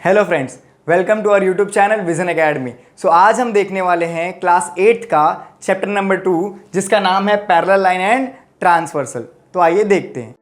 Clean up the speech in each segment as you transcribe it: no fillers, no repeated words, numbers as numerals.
Hello friends, welcome to our YouTube channel Vision Academy. So आज हम देखने वाले हैं क्लास 8 का चैप्टर नंबर 2 जिसका नाम है पैरेलल लाइन एंड ट्रांसवर्सल। तो आइए देखते हैं।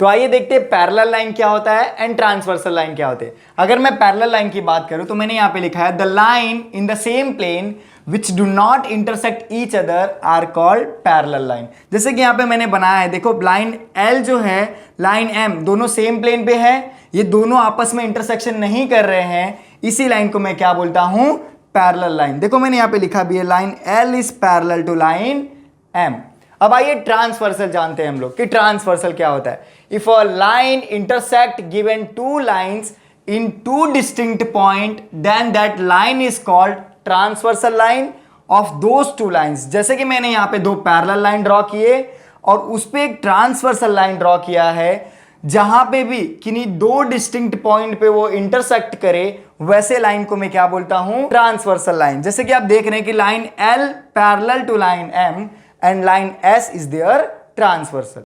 तो आइए देखते हैं पैरेलल लाइन क्या होता है एंड ट्रांसवर्सल लाइन क्या होते हैं। अगर मैं पैरेलल लाइन की बात करूं तो मैंने यहां पे लिखा है the line in the same plane which do not intersect each other are called parallel line. जैसे कि यहां पे मैंने बनाया है, देखो लाइन L जो है, लाइन M दोनों सेम प्लेन पे है, ये दोनों आपस में इंटरसेक्शन नहीं कर रहे हैं, इसी लाइन को मैं क्या बोलता हूं, पैरेलल लाइन। देखो मैंने यहां पे लिखा भी है line L is parallel to line M। अब आइए ट्रांसवर्सल जानते हैं हम लोग कि ट्रांसवर्सल क्या होता है। If a line intersect given two lines in two distinct point then that line is called transversal line of those two lines. जैसे कि मैंने यहां पे दो पैरेलल लाइन ड्रॉ किए और उस पे एक ट्रांसवर्सल लाइन ड्रॉ किया है, जहां पे भी किन्हीं दो डिस्टिंक्ट पॉइंट पे वो इंटरसेक्ट करे, वैसे लाइन को मैं क्या बोलता हूं, ट्रांसवर्सल लाइन। जैसे कि आप देख रहे हैं कि line L parallel to line M and line S is there transversal.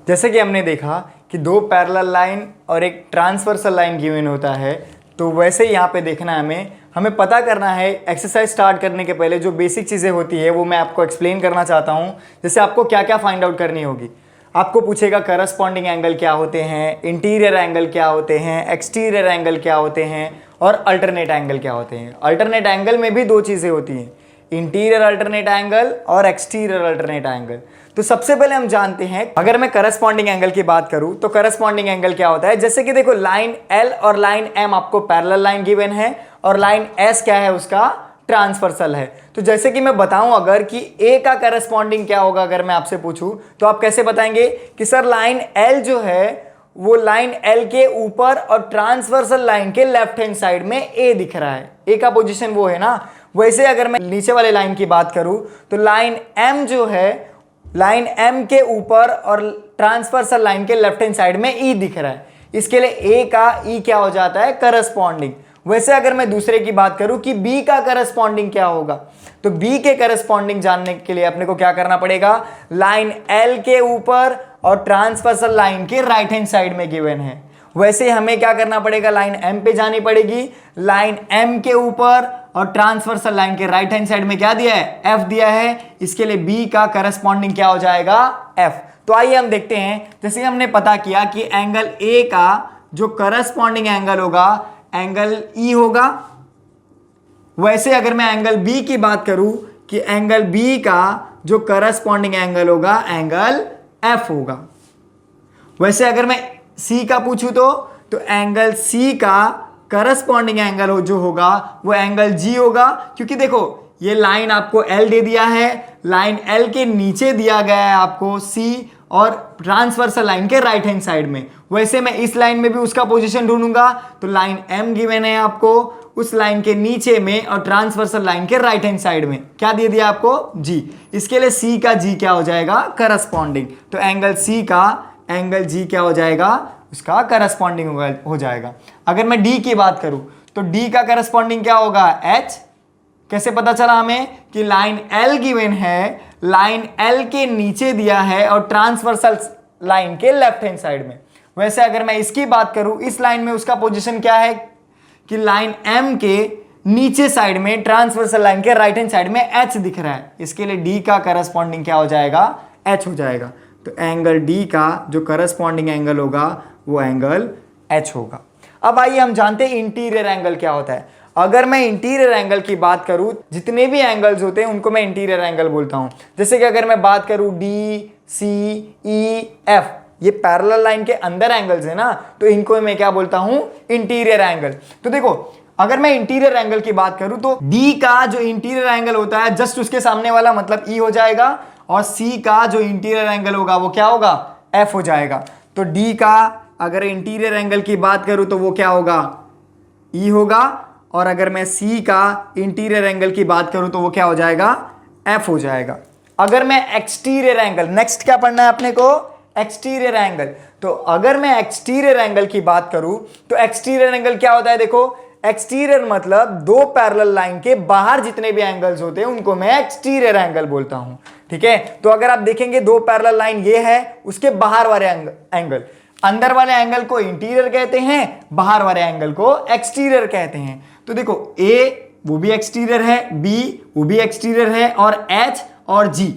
जैसे कि हमने देखा कि दो पैरेलल लाइन और एक ट्रांसवर्सल लाइन गिवन होता है, तो वैसे यहाँ पे देखना है हमें पता करना है। एक्सरसाइज स्टार्ट करने के पहले जो बेसिक चीज़ें होती है वो मैं आपको एक्सप्लेन करना चाहता हूँ। जैसे आपको क्या क्या फाइंड आउट करनी होगी, आपको पूछेगा करस्पॉन्डिंग एंगल क्या होते हैं, इंटीरियर एंगल क्या होते हैं, एक्सटीरियर एंगल क्या होते हैं और अल्टरनेट एंगल क्या होते हैं। अल्टरनेट एंगल में भी दो चीज़ें होती हैं, इंटीरियर अल्टरनेट एंगल और एक्सटीरियर अल्टरनेट एंगल। तो सबसे पहले हम जानते हैं, अगर मैं करस्पॉन्डिंग एंगल की बात करूं तो करस्पॉन्डिंग एंगल क्या होता है। जैसे कि देखो लाइन L और लाइन M आपको पैरेलल लाइन गिवन है और लाइन S क्या है, उसका ट्रांसवर्सल है। तो जैसे कि मैं बताऊं अगर कि A का करस्पॉन्डिंग क्या होगा, अगर मैं आपसे पूछूं तो आप कैसे बताएंगे कि सर लाइन L जो है वो लाइन L के ऊपर और ट्रांसवर्सल लाइन के लेफ्ट हैंड साइड में A दिख रहा है, A का पोजीशन वो है ना। वैसे अगर मैं नीचे वाले लाइन की बात करूं तो लाइन M जो है, लाइन M के ऊपर और ट्रांसवर्सल लाइन के लेफ्ट हैंड साइड में E दिख रहा है, इसके लिए A का E क्या हो जाता है, करस्पॉन्डिंग। वैसे अगर मैं दूसरे की बात करूं कि B का करस्पॉन्डिंग क्या होगा, तो B के करस्पॉन्डिंग जानने के लिए अपने को क्या करना पड़ेगा, लाइन L के ऊपर और ट्रांसवर्सल लाइन के राइट हैंड साइड में गिवन है। वैसे हमें क्या करना पड़ेगा, लाइन M पे जानी पड़ेगी, लाइन M के ऊपर और ट्रांसवर्सल लाइन के राइट हैंड साइड में क्या दिया है, F दिया है, इसके लिए B का करस्पॉन्डिंग क्या हो जाएगा, F। तो आइए हम देखते हैं। जैसे हमने पता किया कि एंगल A का जो करस्पॉन्डिंग एंगल होगा एंगल E होगा, वैसे अगर मैं एंगल B की बात करूं कि एंगल B का जो करस्पॉन्डिंग एंगल होगा एंगल F होगा। वैसे अगर मैं C का पूछूं तो एंगल C का करस्पॉन्डिंग एंगल जो होगा वो एंगल G होगा, क्योंकि देखो ये लाइन आपको L दे दिया है, लाइन L के नीचे दिया गया है आपको C और ट्रांसवर्सल लाइन के राइट हैंड साइड में। वैसे मैं इस लाइन में भी उसका पोजीशन ढूंढूंगा तो लाइन M गिवन है आपको, उस लाइन के नीचे में और ट्रांसवर्सल लाइन के राइट हैंड साइड में क्या दे दिया आपको, G। इसके लिए C का G क्या हो जाएगा, करस्पॉन्डिंग। तो एंगल C का एंगल G क्या हो जाएगा, उसका करस्पॉन्डिंग हो जाएगा। अगर मैं D की बात करूं तो D का करस्पॉन्डिंग क्या होगा, H। कैसे पता चला हमें कि लाइन L गिवन है, लाइन L के नीचे दिया है और ट्रांसवर्सल लाइन के लेफ्ट हैंड साइड में। वैसे अगर मैं इसकी बात करूं, इस लाइन में उसका पोजीशन क्या है कि लाइन M के नीचे साइड में ट्रांसवर्सल लाइन के राइट हैंड साइड में H दिख रहा है, इसके लिए D का करस्पॉन्डिंग क्या हो जाएगा, H हो जाएगा। तो एंगल D का जो करस्पॉन्डिंग एंगल होगा वो एंगल H होगा। अब आइए हम जानते हैं इंटीरियर एंगल क्या होता है। अगर मैं इंटीरियर एंगल की बात करूं, जितने भी एंगल्स होते हैं उनको मैं इंटीरियर एंगल बोलता हूं। जैसे कि अगर मैं बात करूं D, C, E, F, ये पैरेलल लाइन के अंदर एंगल्स है ना, तो इनको मैं क्या बोलता हूं, इंटीरियर एंगल। तो देखो अगर मैं इंटीरियर एंगल की बात करूं तो D का जो इंटीरियर एंगल होता है जस्ट उसके सामने वाला मतलब E हो जाएगा, और C का जो इंटीरियर एंगल होगा वो क्या होगा, F हो जाएगा। तो D का अगर इंटीरियर एंगल की बात करूं तो वो क्या होगा, E होगा, और अगर मैं C का इंटीरियर एंगल की बात करूं तो वो क्या हो जाएगा, F हो जाएगा। अगर मैं एक्सटीरियर एंगल, नेक्स्ट क्या पढ़ना है अपने को, एक्सटीरियर एंगल। तो अगर मैं एक्सटीरियर एंगल की बात करूं तो एक्सटीरियर एंगल क्या होता है, देखो एक्सटीरियर मतलब दो पैरेलल लाइन के बाहर जितने भी एंगल्स होते हैं उनको मैं एक्सटीरियर एंगल बोलता हूं। ठीक है, तो अगर आप देखेंगे दो पैरेलल लाइन ये है, उसके बाहर वाले एंगल, अंदर वाले एंगल को इंटीरियर कहते हैं, बाहर वाले एंगल को एक्सटीरियर कहते हैं। तो देखो ए वो भी एक्सटीरियर है, बी वो भी एक्सटीरियर है, और एच और जी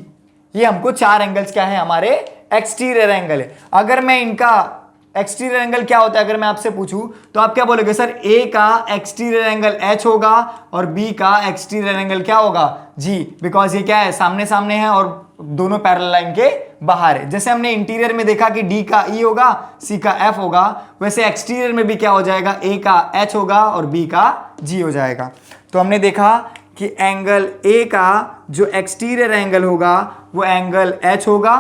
ये हमको चार एंगल्स क्या है, हमारे एक्सटीरियर एंगल है। अगर मैं इनका एक्सटीरियर एंगल क्या होता है अगर मैं आपसे पूछूं तो आप क्या बोलोगे, सर ए का एक्सटीरियर एंगल एच होगा और बी का एक्सटीरियर एंगल क्या होगा, जी, बिकॉज ये क्या है, सामने सामने है और दोनों पैरेलल लाइन के बाहर है। जैसे हमने इंटीरियर में देखा कि डी का ई होगा, सी का एफ होगा, वैसे एक्सटीरियर में भी क्या हो जाएगा, ए का एच होगा और बी का जी हो जाएगा। तो हमने देखा कि एंगल ए का जो एक्सटीरियर एंगल होगा वो एंगल एच होगा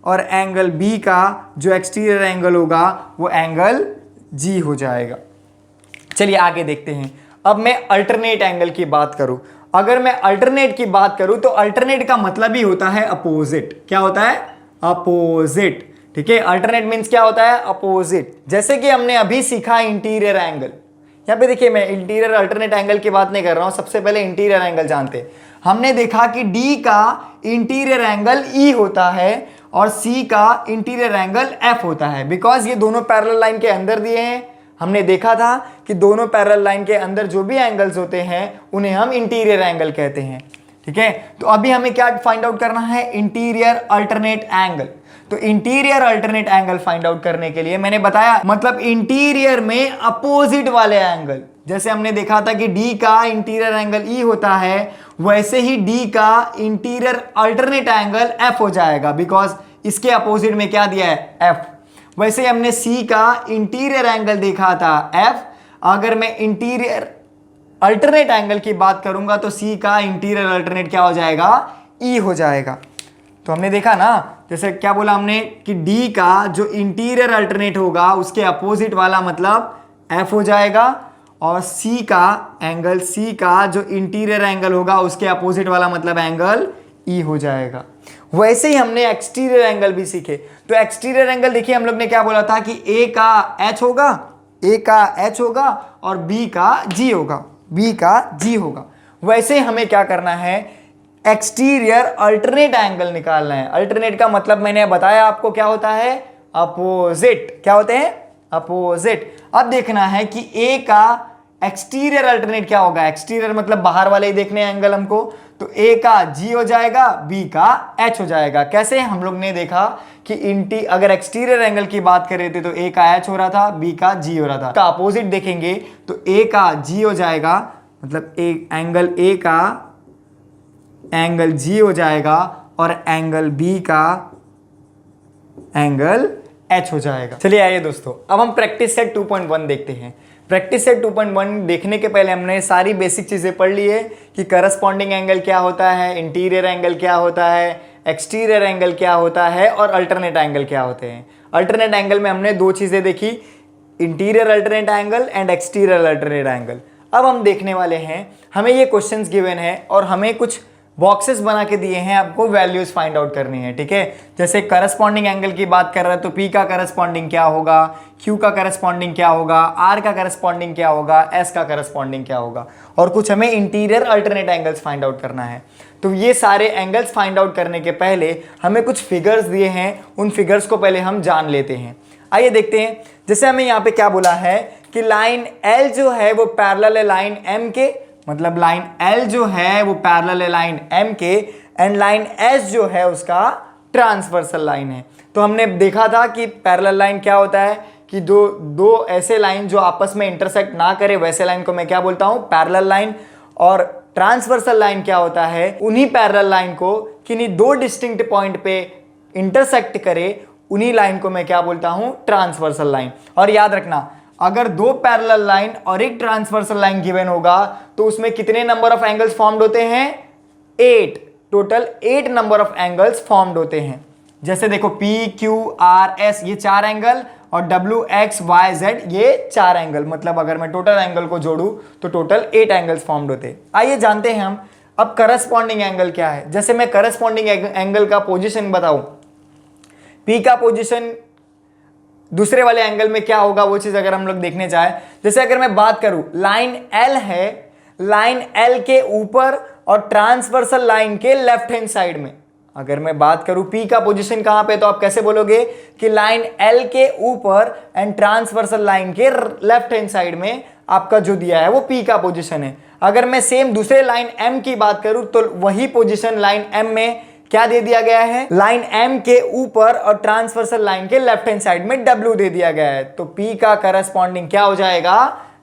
और एंगल बी का जो एक्सटीरियर एंगल होगा वो एंगल जी हो जाएगा। चलिए आगे देखते हैं। अब मैं अल्टरनेट एंगल की बात करूं, अगर मैं अल्टरनेट की बात करूं तो अल्टरनेट का मतलब ही होता है अपोजिट। क्या होता है, अपोजिट। ठीक है, अल्टरनेट मीन्स क्या होता है, अपोजिट। जैसे कि हमने अभी सीखा इंटीरियर एंगल, यहाँ पे देखिए मैं इंटीरियर अल्टरनेट एंगल की बात नहीं कर रहा हूं, सबसे पहले इंटीरियर एंगल जानते हैं। हमने देखा कि डी का इंटीरियर एंगल ई होता है और सी का इंटीरियर एंगल एफ होता है, बिकॉज ये दोनों पैरेलल लाइन के अंदर दिए हैं। हमने देखा था कि दोनों पैरेलल लाइन के अंदर जो भी एंगल्स होते हैं उन्हें हम इंटीरियर एंगल कहते हैं। ठीक है, तो अभी हमें क्या फाइंड आउट करना है, इंटीरियर अल्टरनेट एंगल। तो interior alternate angle find out करने के लिए मैंने बताया, मतलब इंटीरियर में अपोजिट वाले एंगल, जैसे हमने देखा था कि डी का इंटीरियर एंगल ई होता है, वैसे ही डी का इंटीरियर अल्टरनेट एंगल एफ हो जाएगा, बिकॉज इसके अपोजिट में क्या दिया है, एफ। वैसे हमने सी का इंटीरियर एंगल देखा था एफ, अगर मैं इंटीरियर अल्टरनेट एंगल की बात करूंगा तो सी का इंटीरियर अल्टरनेट क्या हो जाएगा, ई हो जाएगा। तो हमने देखा ना, जैसे क्या बोला हमने कि डी का जो इंटीरियर अल्टरनेट होगा उसके अपोजिट वाला मतलब एफ हो जाएगा, और सी का एंगल, सी का जो इंटीरियर एंगल होगा उसके अपोजिट वाला मतलब एंगल ई हो जाएगा। वैसे ही हमने एक्सटीरियर एंगल भी सीखे। तो एक्सटीरियर एंगल देखिए हम लोग ने क्या बोला था कि ए का एच होगा, ए का एच होगा और बी का जी होगा, बी का जी होगा। वैसे हमें क्या करना है, एक्सटीरियर अल्टरनेट एंगल निकालना है। अल्टरनेट का मतलब मैंने बताया आपको क्या होता है, अपोजिट। क्या होते हैं, अपोजिट। अब देखना है कि ए का एक्सटीरियर अल्टरनेट क्या होगा, एक्सटीरियर मतलब बाहर वाले ही देखने एंगल हमको, तो ए का जी हो जाएगा, बी का एच हो जाएगा। कैसे, हम लोग ने देखा कि अगर एक्सटीरियर एंगल की बात कर रहे थे तो ए का एच हो रहा था, बी का जी हो रहा था। का अपोजिट देखेंगे तो ए का जी हो जाएगा, मतलब एंगल ए का एंगल जी हो जाएगा और एंगल बी का एंगल एच हो जाएगा। चलिए आइए दोस्तों, अब हम प्रैक्टिस सेट 2.1 देखते हैं। प्रैक्टिस सेट 2.1 देखने के पहले हमने सारी बेसिक चीजें पढ़ ली है कि करस्पॉन्डिंग एंगल क्या होता है, इंटीरियर एंगल क्या होता है, एक्सटीरियर एंगल क्या होता है और अल्टरनेट एंगल क्या होते हैं। अल्टरनेट एंगल में हमने दो चीजें देखी, interior alternate angle and exterior alternate angle. अब हम देखने वाले हैं, हमें ये क्वेश्चंस गिवन है और हमें कुछ बॉक्सेस बना के दिए हैं, आपको वैल्यूज फाइंड आउट करनी है। ठीक है, जैसे करस्पॉन्डिंग एंगल की बात कर रहे हैं तो P का करस्पॉन्डिंग क्या होगा, Q का करस्पॉन्डिंग क्या होगा, R का करस्पॉन्डिंग क्या होगा, S का करस्पॉन्डिंग क्या होगा, और कुछ हमें interior alternate angles find out करना है। तो ये सारे एंगल्स फाइंड आउट करने के पहले हमें कुछ फिगर्स दिए हैं, उन फिगर्स को पहले हम जान लेते हैं। आइए देखते हैं। जैसे हमें यहाँ पे क्या बोला है कि लाइन L जो है वो पैरेलल है लाइन M के, मतलब लाइन L जो है वो पैरेलल है लाइन M के, एंड लाइन S जो है उसका ट्रांसवर्सल लाइन है। तो हमने देखा था कि पैरेलल लाइन क्या होता है कि दो ऐसे लाइन जो आपस में इंटरसेक्ट ना करे वैसे लाइन को मैं क्या बोलता हूं, पैरेलल लाइन। और ट्रांसवर्सल लाइन क्या होता है, उन्हीं पैरेलल लाइन को किन्हीं दो डिस्टिंक्ट पॉइंट पे इंटरसेक्ट करे उन्हीं लाइन को मैं क्या बोलता हूं, ट्रांसवर्सल लाइन। और याद रखना, अगर दो पैरेलल लाइन और एक ट्रांसवर्सल लाइन गिवन होगा तो उसमें कितने नंबर ऑफ एंगल्स फॉर्म्ड होते हैं, 8, total 8 number of angles formed होते हैं। जैसे देखो P, Q, R, S ये 4 एंगल और W, X, Y, Z ये 4 एंगल, मतलब अगर मैं टोटल एंगल को जोड़ूं तो टोटल 8 एंगल्स फॉर्म्ड होते हैं। आइए जानते हैं हम अब करस्पॉन्डिंग एंगल क्या है। जैसे मैं करस्पॉन्डिंग एंगल का पोजीशन बताऊं, P का पोजीशन दूसरे वाले एंगल में क्या होगा वो चीज अगर हम लोग देखने चाहे, जैसे अगर मैं बात करूं लाइन एल है, लाइन एल के ऊपर और ट्रांसवर्सल लाइन के लेफ्ट हैंड साइड में अगर मैं बात करूं पी का पोजीशन कहां पे, तो आप कैसे बोलोगे कि लाइन एल के ऊपर एंड ट्रांसवर्सल लाइन के लेफ्ट हैंड साइड में आपका जो दिया है वो पी का पोजीशन है। अगर मैं सेम दूसरे लाइन एम की बात करूं तो वही पोजीशन लाइन एम में क्या दे दिया गया है, लाइन एम के ऊपर और ट्रांसवर्सल लाइन के लेफ्ट हैंड साइड में डब्ल्यू दे दिया गया है। तो पी का करस्पॉन्डिंग क्या हो जाएगा,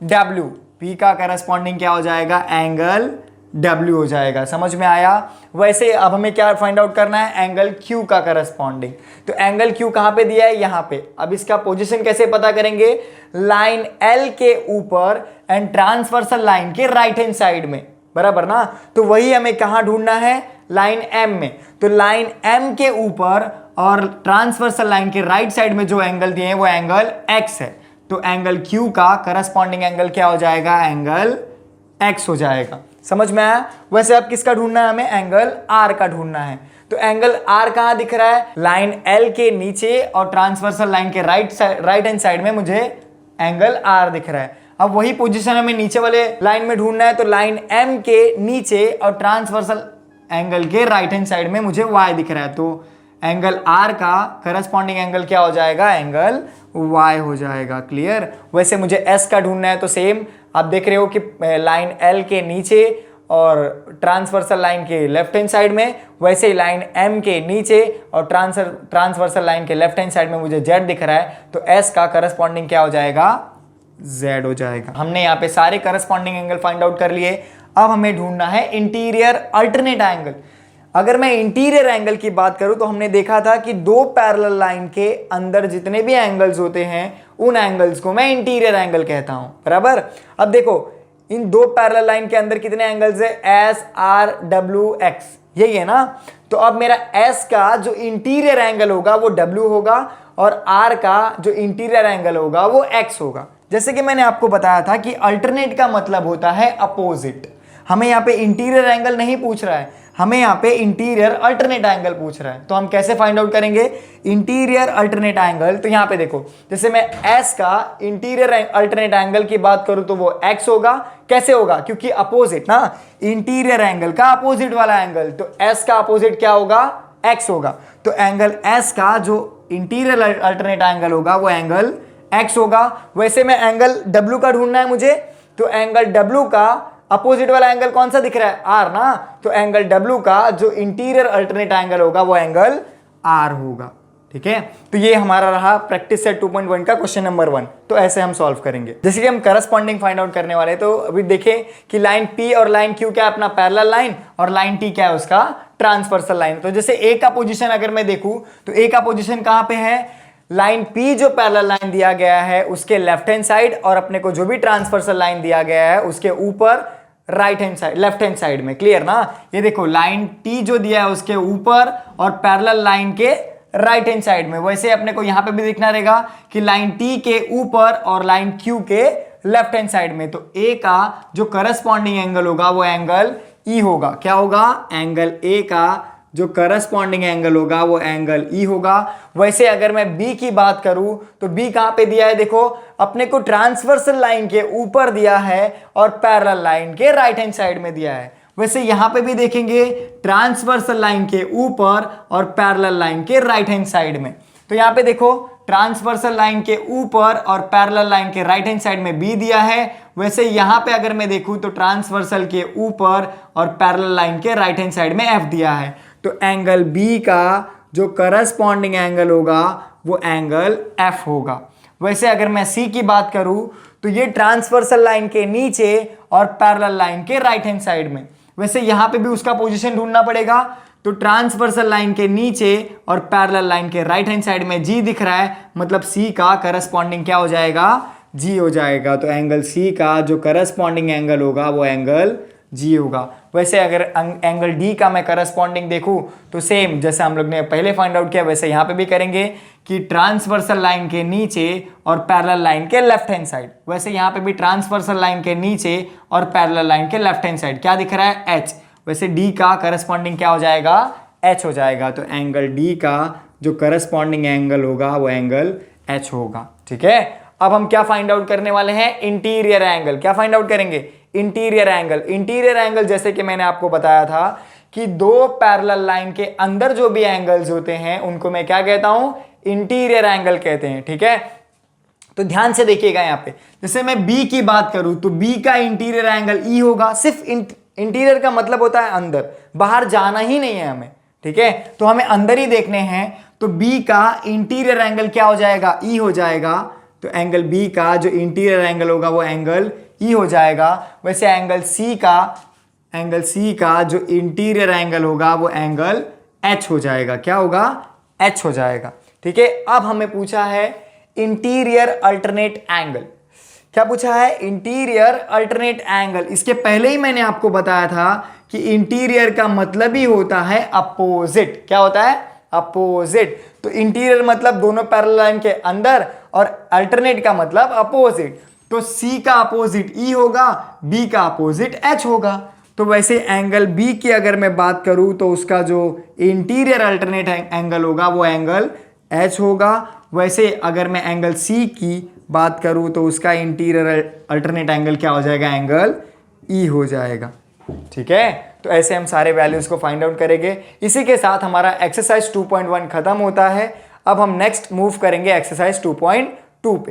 डब्ल्यू। पी का करस्पॉन्डिंग क्या हो जाएगा, एंगल W हो जाएगा। समझ में आया। वैसे अब हमें क्या फाइंड आउट करना है, एंगल Q का करस्पॉन्डिंग। तो एंगल Q कहां पे दिया है, यहां पे। अब इसका पोजीशन कैसे पता करेंगे, लाइन L के ऊपर एंड ट्रांसवर्सल लाइन के राइट हैंड साइड में, बराबर ना। तो वही हमें कहां ढूंढना है, लाइन M में। तो लाइन M के ऊपर और ट्रांसवर्सल लाइन के राइट साइड में जो एंगल दिए हैं वो एंगल X है। तो एंगल Q का करस्पॉन्डिंग एंगल क्या हो जाएगा, एंगल X हो जाएगा। समझ में आया। वैसे अब किसका ढूंढना है हमें, एंगल R का ढूंढना है। तो एंगल R कहां दिख रहा है, लाइन L के नीचे और ट्रांसवर्सल लाइन के राइट हैंड साइड में मुझे एंगल R दिख रहा है। अब वही पोजीशन हमें नीचे वाले लाइन में ढूंढना है। तो लाइन M के नीचे और ट्रांसवर्सल एंगल के राइट हैंड साइड में मुझे Y दिख रहा है। तो एंगल R का करस्पॉन्डिंग एंगल क्या हो जाएगा, एंगल Y हो जाएगा। क्लियर। वैसे मुझे S का ढूंढना है, तो सेम आप देख रहे हो कि लाइन L के नीचे और ट्रांसवर्सल लाइन के लेफ्ट हैंड साइड में, वैसे ही लाइन M के नीचे और ट्रांसवर्सल लाइन के लेफ्ट हैंड साइड में मुझे Z दिख रहा है। तो S का करस्पॉन्डिंग क्या हो जाएगा, Z हो जाएगा। हमने यहाँ पे सारे करस्पॉन्डिंग एंगल फाइंड आउट कर लिए। अब हमें ढूंढना है इंटीरियर अल्टरनेट एंगल। अगर मैं इंटीरियर एंगल की बात करूं तो हमने देखा था कि दो पैरेलल लाइन के अंदर जितने भी एंगल्स होते हैं उन एंगल्स को मैं इंटीरियर एंगल कहता हूं, बराबर। अब देखो इन दो पैरेलल लाइन के अंदर कितने एंगल्स है, एस आर डब्ल्यू एक्स, यही है ना। तो अब मेरा एस का जो इंटीरियर एंगल होगा वो डब्ल्यू होगा और आर का जो इंटीरियर एंगल होगा वो एक्स होगा। जैसे कि मैंने आपको बताया था कि अल्टरनेट का मतलब होता है अपोजिट। हमें यहाँ पे इंटीरियर एंगल नहीं पूछ रहा है, हमें यहाँ पे इंटीरियर अल्टरनेट एंगल पूछ रहा है। तो हम कैसे फाइंड आउट करेंगे इंटीरियर अल्टरनेट एंगल। तो यहाँ पे देखो, जैसे मैं S का इंटीरियर अल्टरनेट एंगल की बात करूं तो वो X होगा। कैसे होगा, क्योंकि अपोजिट ना, इंटीरियर एंगल का अपोजिट वाला एंगल, तो S का अपोजिट क्या होगा, X होगा। तो एंगल S का जो इंटीरियर अल्टरनेट एंगल होगा वो एंगल X होगा। वैसे में एंगल W का ढूंढना है मुझे, तो एंगल W का अपोजिट वाला एंगल कौन सा दिख रहा है, R ना। तो एंगल W का जो इंटीरियर अल्टरनेट एंगल होगा वो एंगल R होगा। ठीक है। तो ये हमारा रहा प्रैक्टिस सेट 2.1 का क्वेश्चन नंबर 1। तो ऐसे हम सॉल्व करेंगे। जैसे कि हम करस्पॉन्डिंग फाइंड आउट करने वाले हैं, तो अभी देखें कि लाइन P और लाइन Q क्या है, अपना पैरेलल लाइन, और लाइन T क्या है, उसका ट्रांसवर्सल लाइन। तो जैसे A का पोजीशन अगर मैं देखूं तो A का पोजीशन कहां पे है, लाइन P जो पैरेलल लाइन दिया गया है उसके लेफ्ट हैंड साइड, और अपने को जो भी ट्रांसवर्सल लाइन दिया गया है उसके ऊपर right hand side, left hand side में। क्लियर ना। ये देखो लाइन T जो दिया है उसके ऊपर और पैरेलल लाइन के राइट हैंड साइड में। वैसे अपने को यहां पे भी दिखना रहेगा कि लाइन T के ऊपर और लाइन Q के लेफ्ट हैंड साइड में। तो A का जो करस्पॉन्डिंग एंगल होगा वो एंगल E होगा। क्या होगा, एंगल A का जो करस्पॉन्डिंग एंगल होगा वो एंगल E होगा। वैसे अगर मैं B की बात करूं तो B कहां पे दिया है, देखो अपने को ट्रांसवर्सल लाइन के ऊपर दिया है और पैरेलल लाइन के राइट हैंड साइड में दिया है। वैसे यहां पे भी देखेंगे ट्रांसवर्सल लाइन के ऊपर और पैरेलल लाइन के राइट हैंड साइड में। तो यहां पे देखो ट्रांसवर्सल लाइन के ऊपर और पैरेलल लाइन के राइट हैंड साइड में B दिया है। वैसे यहां पे अगर मैं देखूं तो ट्रांसवर्सल के ऊपर और पैरेलल लाइन के राइट हैंड साइड में F दिया है। तो एंगल B का जो करस्पॉन्डिंग एंगल होगा वो एंगल F होगा। वैसे अगर मैं C की बात करूं तो ये ट्रांसवर्सल लाइन के नीचे और पैरेलल लाइन के राइट हैंड साइड में। वैसे यहां पे भी उसका पोजीशन ढूंढना पड़ेगा। तो ट्रांसवर्सल लाइन के नीचे और पैरेलल लाइन के राइट हैंड साइड में G दिख रहा है, मतलब C का करस्पॉन्डिंग क्या हो जाएगा, G हो जाएगा। तो एंगल C का जो करस्पॉन्डिंग एंगल होगा वो एंगल G होगा। वैसे अगर एंगल D का मैं करस्पॉन्डिंग देखूं तो सेम जैसे हम लोग ने पहले फाइंड आउट किया वैसे यहां पे भी करेंगे कि ट्रांसवर्सल लाइन के नीचे और पैरेलल लाइन के लेफ्ट हैंड साइड। वैसे यहां पे भी ट्रांसवर्सल लाइन के नीचे और पैरेलल लाइन के लेफ्ट हैंड साइड क्या दिख रहा है, H। वैसे D का करस्पॉन्डिंग क्या हो जाएगा, H हो जाएगा। तो एंगल D का जो करस्पॉन्डिंग एंगल होगा वो एंगल एच होगा। ठीक है, अब हम क्या फाइंड आउट करने वाले हैं, इंटीरियर एंगल। क्या फाइंड आउट करेंगे, इंटीरियर एंगल। इंटीरियर एंगल जैसे कि मैंने आपको बताया था कि दो पैरेलल लाइन के अंदर जो भी एंगल्स होते हैं उनको मैं क्या कहता हूं, इंटीरियर एंगल कहते हैं। ठीक है, तो ध्यान से देखिएगा यहां पे, जैसे मैं बी की बात करूं तो बी का इंटीरियर एंगल ई होगा। सिर्फ इंटीरियर का मतलब होता है अंदर, बाहर जाना ही नहीं है हमें। ठीक है, तो हमें अंदर ही देखने हैं, तो बी का इंटीरियर एंगल क्या हो जाएगा, ई हो जाएगा। तो एंगल बी का जो इंटीरियर एंगल होगा वो एंगल ई हो जाएगा। वैसे एंगल सी का जो इंटीरियर एंगल होगा वो एंगल एच हो जाएगा। क्या होगा, एच हो जाएगा। ठीक है, अब हमें पूछा है इंटीरियर अल्टरनेट एंगल। क्या पूछा है, इंटीरियर अल्टरनेट एंगल। इसके पहले ही मैंने आपको बताया था कि इंटीरियर का मतलब ही होता है अपोजिट। क्या होता है, अपोजिट। तो इंटीरियर मतलब दोनों पैरेलल लाइन के अंदर और अल्टरनेट का मतलब अपोजिट। तो सी का अपोजिट ई होगा, बी का अपोजिट एच होगा। तो वैसे एंगल बी की अगर मैं बात करूं तो उसका जो इंटीरियर अल्टरनेट एंगल होगा वो एंगल एच होगा। वैसे अगर मैं एंगल सी की बात करूं तो उसका इंटीरियर अल्टरनेट एंगल क्या हो जाएगा, एंगल ई हो जाएगा। ठीक है, तो ऐसे हम सारे वैल्यूज को फाइंड आउट करेंगे। इसी के साथ हमारा एक्सरसाइज 2.1 खत्म होता है। अब हम नेक्स्ट मूव करेंगे एक्सरसाइज 2.2 पे।